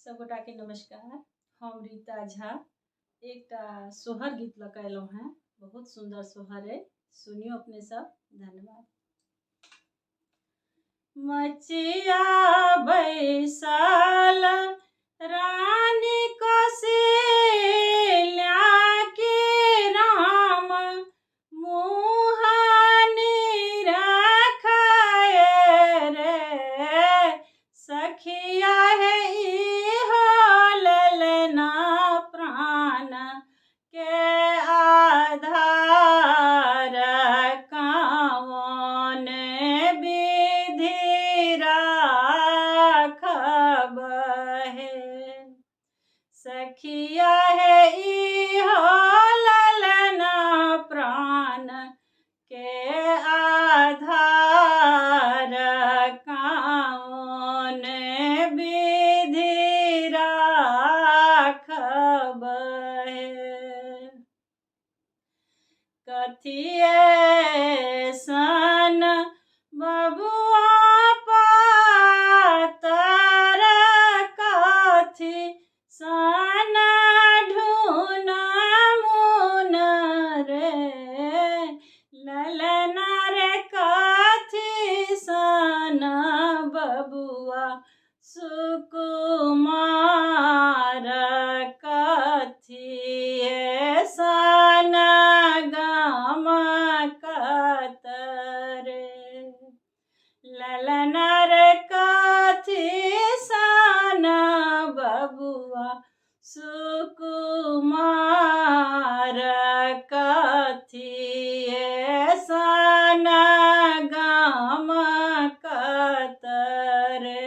सबगोटा के नमस्कार। हम रीता झा एक सोहर गीत लकैलहुँ हैं। बहुत सुंदर सोहर है, सुनियो अपने सब। धन्यवाद। मचिया बैसल रानी कौशल्या के राम मुहानी रखाए रे सखिया है इहो ललना प्राण के आधार कावन विधि राखब है सखिया है इहो ललना प्राण के आधार कावन विधि राखब है कथिए सन बबुआ पातर कथी सन ढून मुन रे ललना रे कथी सन बबुआ सुकुमार कथिए सन गमकत रे ललना रे कथी सन बबुआ सुकुमार कथिए सन गमकत रे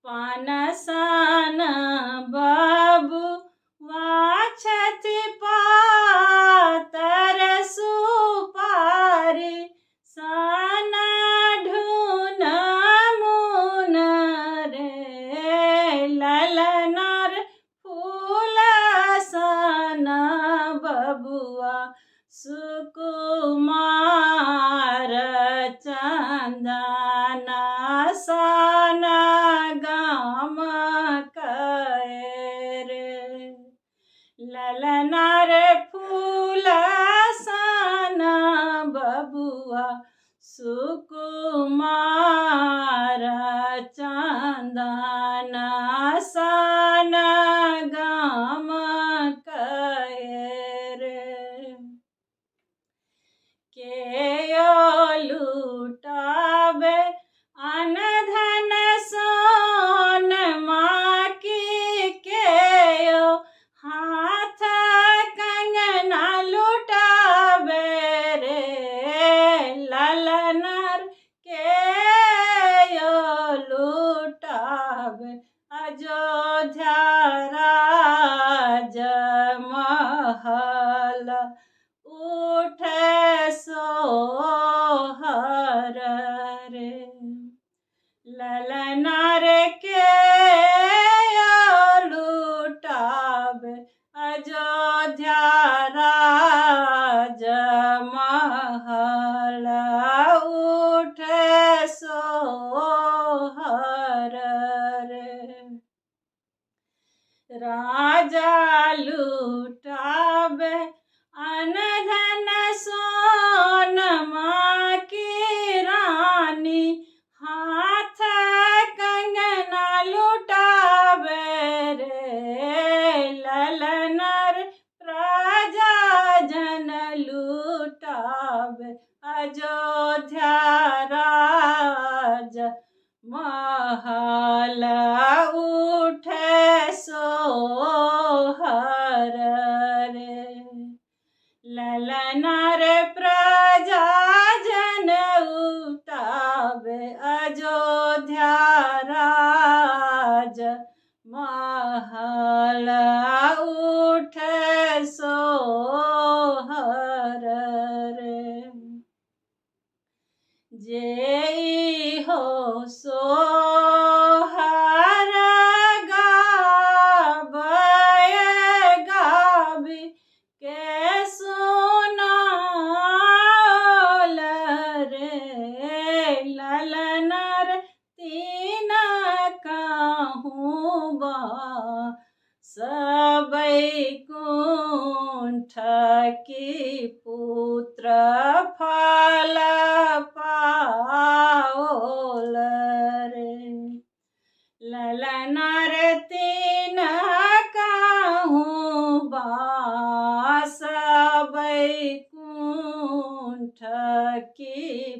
पान सन बबुआ छथि पातर सुपारी सन ढून मुन रे ललना रे फूल सन बबुआ सुकुमार चंदन सन गमकए रे ललना रे फूल सन बबुआ सुकुमार चंदन सन गमकए रे केयो लुटाबे अनधन सोन माकी केयो हाथ कंगना लुटाबे रे ललनर केयो लुटाबे अयोध्या राज महल उठे सोहर रे ललना रे केयो लुटाबे अयोध्या राज महल उठे सोहर रे राजा लुटाबे अनधन सोन माकी रानी हाथ कंगना लुटाबे रे ललनर प्रजा जन लुटाबे अयोध्या राज महल उठे सोहर रे ललना रे प्रजा जन उठाबे अयोध्या राज महल उठे सोहर रे जे हो सोहर गाबे गाबी के सुनाल रे ललनर तीन का पुत्र फल पाओल रे। ललना रे तीन कहूँ बास बैकुंठ की